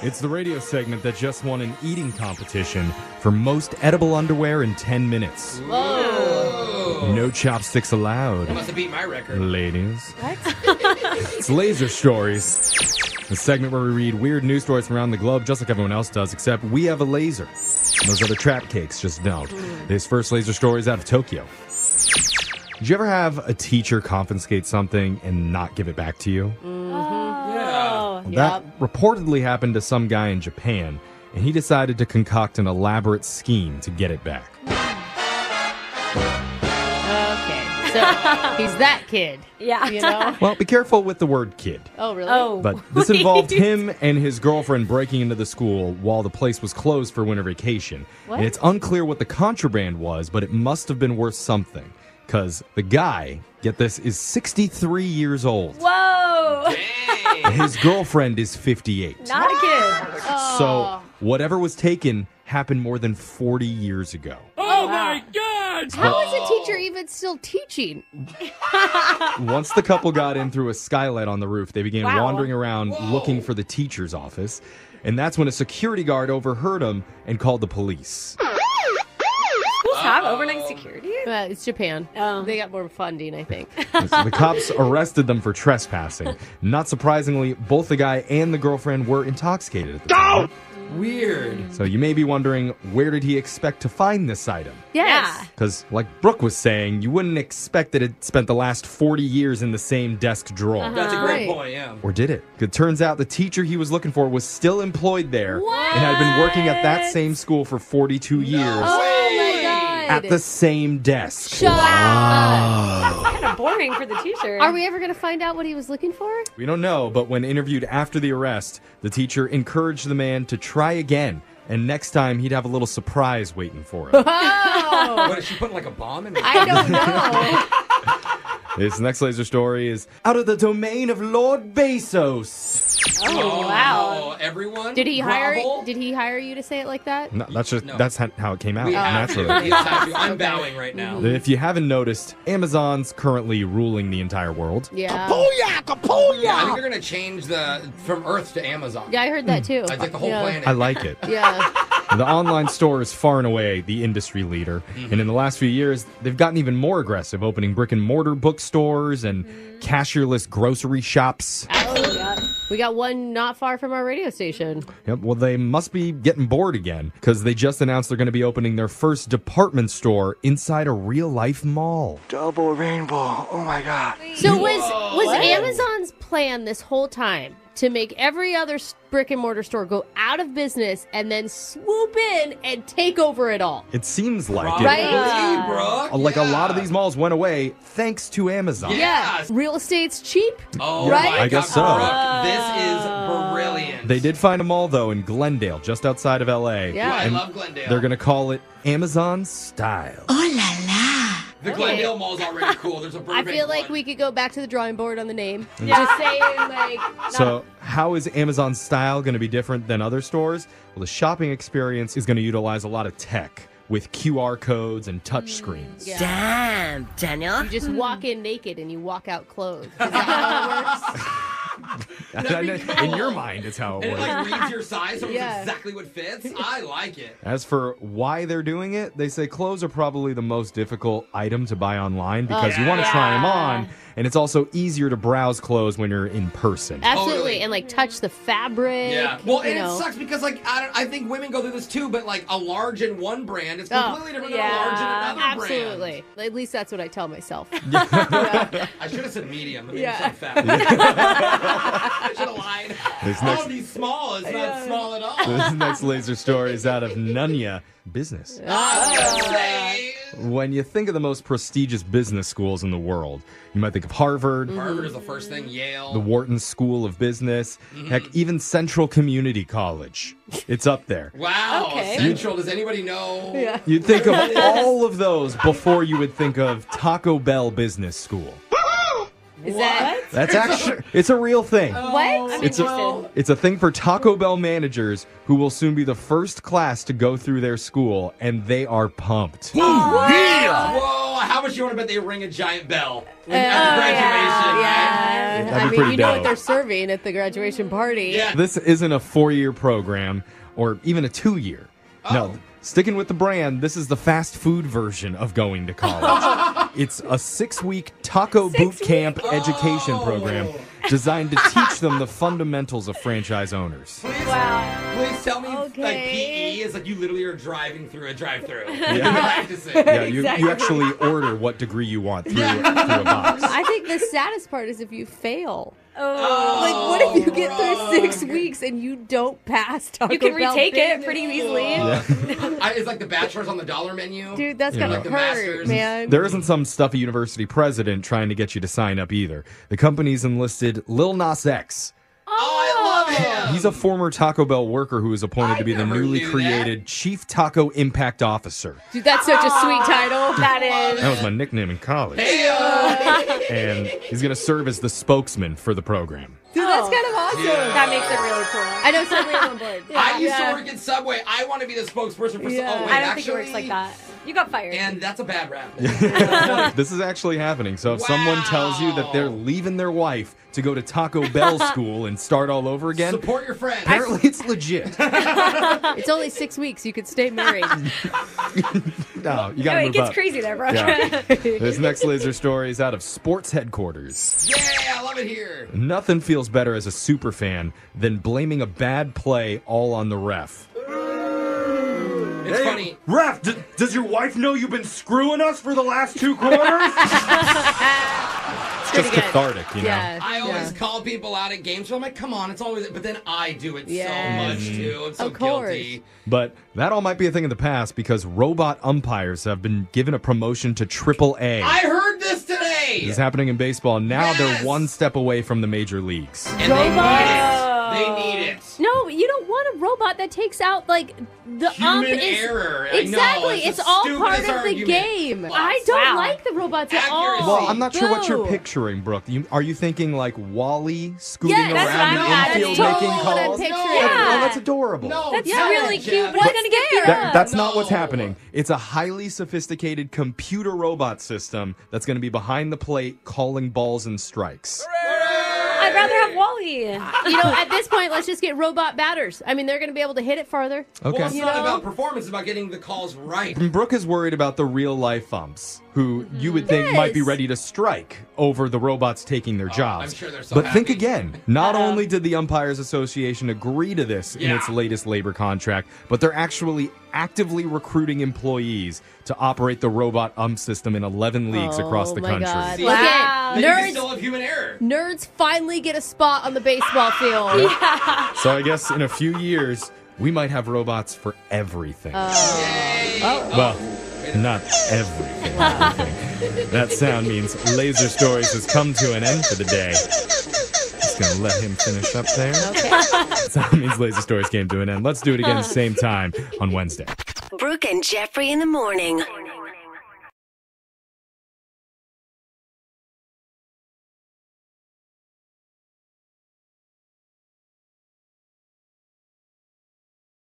It's the radio segment that just won an eating competition for most edible underwear in 10 minutes. Whoa. No chopsticks allowed. That must have beat my record. Ladies. What? It's Laser Stories. The segment where we read weird news stories from around the globe just like everyone else does, except we have a laser. Those other trap cakes just don't. This first laser story is out of Tokyo. Did you ever have a teacher confiscate something and not give it back to you? Yeah. That reportedly happened to some guy in Japan, and he decided to concoct an elaborate scheme to get it back. Okay, so he's that kid. Yeah. You know? Well, be careful with the word kid. Oh, really? Oh. But this involved him and his girlfriend breaking into the school while the place was closed for winter vacation. What? And it's unclear what the contraband was, but it must have been worth something. Because the guy, get this, is 63 years old. Whoa. Dang. His girlfriend is 58. Not a kid. So whatever was taken happened more than 40 years ago. Oh my God! How is a teacher even still teaching? Once the couple got in through a skylight on the roof, they began Wow. wandering around looking for the teacher's office. And that's when a security guard overheard them and called the police. Schools have overnight security? It's Japan. Oh. They got more funding, I think. So the cops arrested them for trespassing. Not surprisingly, both the guy and the girlfriend were intoxicated at the time. Weird. So you may be wondering, where did he expect to find this item? Yes. Because, like Brooke was saying, you wouldn't expect that it spent the last 40 years in the same desk drawer. That's a great Right. point, yeah. Or did it? It turns out the teacher he was looking for was still employed there and had been working at that same school for 42 years Oh, my God. at the same desk. Shut up. That's kind of boring for the teacher. Are we ever going to find out what he was looking for? We don't know, but when interviewed after the arrest, the teacher encouraged the man to try again. And next time, he'd have a little surprise waiting for him. Oh, What, is she putting like a bomb in me? I don't know. This next laser story is out of the domain of Lord Bezos. Oh, wow. Oh, everyone? Did he hire? Grovel? Did he hire you to say it like that? No, that's No. how it came out We have naturally. to. We have to. I'm bowing right now. If you haven't noticed, Amazon's currently ruling the entire world. Yeah. Yeah, I think they're gonna change from Earth to Amazon. Yeah, I heard that too. It's like the whole Yeah. planet. I like it. Yeah. The online store is far and away the industry leader. And in the last few years, they've gotten even more aggressive, opening brick and mortar bookstores and cashierless grocery shops. We got one not far from our radio station. Yep, well, they must be getting bored again because they just announced they're going to be opening their first department store inside a real-life mall. Double rainbow. Oh my God. So was Amazon's plan this whole time to make every other brick and mortar store go out of business and then swoop in and take over it all? It seems like Right? Hey, Brooke. Like a lot of Yeah. these malls went away thanks to Amazon. Yeah. Yes. Real estate's cheap. Oh, Right? my I guess God, so. Brooke, this is brilliant. They did find a mall, though, in Glendale, just outside of L.A. Yeah. I And love Glendale. they're going to call it Amazon Style. The Glendale Mall's already cool. There's a I Burbank feel like one. we could go back to the drawing board on the name. Just saying, like, So how is Amazon Style going to be different than other stores? Well, the shopping experience is going to utilize a lot of tech with QR codes and touch screens. yeah. Damn, Daniel. You just walk in naked and you walk out clothed. Is that how it works? In your mind, it's how it And it works. like reads your size, so Yeah. it's exactly what fits. I like it. As for why they're doing it, they say clothes are probably the most difficult item to buy online because you want to try them on, and it's also easier to browse clothes when you're in person. Absolutely. Totally. And like touch the fabric. Yeah. Well, you and know. it sucks because like I think women go through this too, but like a large in one brand is Oh, completely different than a large in another Absolutely. At least that's what I tell myself. brand. I should have said medium. I mean, Yeah. it's so fat. I should have lied. This Oh, next- these small. It's not small at all. This next laser story is out of Nunya Business. Say. When you think of the most prestigious business schools in the world, you might think of Harvard, Harvard is the first thing. Yale. the Wharton School of Business, heck, even Central Community College. It's up there. Wow. Okay. Central. Does anybody know? Yeah. You'd think of all of those before you would think of Taco Bell Business School. Is that That's actually, it's a real thing. what? I'm It's interested. It's a thing for Taco Bell managers who will soon be the first class to go through their school, and they are pumped. Whoa! How much you want to bet they ring a giant bell at graduation? yeah. right? That'd be mean, pretty you know what dope. they're serving at the graduation party. Yeah. This isn't a 4-year program or even a 2-year. No, sticking with the brand, this is the fast food version of going to college. It's a 6-week taco boot camp education program designed to teach them the fundamentals of franchise owners. Please tell me, Okay. like, PE is like you literally are driving through a drive-through. Practicing. Yeah, you actually order what degree you want through a box. I think the saddest part is if you fail. Oh. Like, what if you get through 6 weeks and you don't pass Taco You can Bell retake it business? pretty easily. It's like the Bachelor's on the dollar menu. Dude, that's Yeah. gotta Like the hurt, Masters. man. There isn't some stuffy university president trying to get you to sign up either. The company's enlisted Lil Nas X. Oh, I love him. He's a former Taco Bell worker who was appointed I to be the never newly knew created Chief Taco Impact Officer. Dude, that's such a sweet title. That is. That was my nickname in college. Heyo. And he's going to serve as the spokesman for the program. Dude, that's kind of awesome. Yeah. That makes it really cool. I know somebody on board. I used to work at Subway. I want to be the spokesperson for Yeah. Oh, wait, I don't actually, think it works like that. You got fired. And that's a bad rap. This is actually happening. So if someone tells you that they're leaving their wife to go to Taco Bell school and start all over again, Support your friend. apparently it's legit. It's only 6 weeks. You could stay married. No, you got to No, it move gets up. crazy there, bro. Yeah. This next laser story is out of sports headquarters. Yeah, I love it here. Nothing feels better as a super fan than blaming a bad play all on the ref. It's funny. Ref, does your wife know you've been screwing us for the last 2 quarters? It's just good. cathartic, you know? Yeah. I always yeah. call people out at games, so I'm like, come on, it's always. But then I do it Yes. so much too. I'm so Of course. guilty. But that all might be a thing of the past because robot umpires have been given a promotion to AAA. I heard this today. This is happening in baseball. Now Yes. they're one step away from the major leagues. And they need it. They need it. No, you don't want a robot that takes out like the ump Human is error. I know, exactly. it's It's the all part stupidest of the argument. game. Well, I don't wow. like the robots at Accuracy. all. Well, I'm not sure what you're Boo. picturing, Brooke. Are you thinking like Wally scooting Yes, that's around what the I'm infield totally making what I'm calls? picturing. Oh, that's adorable. No, That's tell really it, cute. Jeff. What's gonna get you? That's not what's No. happening. It's a highly sophisticated computer robot system that's going to be behind the plate calling balls and strikes. I'd rather have Wally. You know, at this point, let's just get robot batters. I mean, they're going to be able to hit it farther. Okay. Well, it's You not know? about performance. It's about getting the calls right. Brooke is worried about the real life umps who you would think might be Yes. ready to strike over the robots taking their jobs. I'm sure they're so but think happy. again, not only did the Umpires Association agree to this in Yeah. its latest labor contract, but they're actually actively recruiting employees to operate the robot ump system in 11 leagues across the my country. God. See? Look Wow. at Then you can nerds. still have human error. Nerds finally get a spot on the baseball field. So I guess in a few years, we might have robots for everything. Well, not everything. That sound means Laser Stories has come to an end for the day. Just gonna let him finish up there. Sound means Laser Stories came to an end. Let's do it again same time on Wednesday. Brooke and Jeffrey in the morning.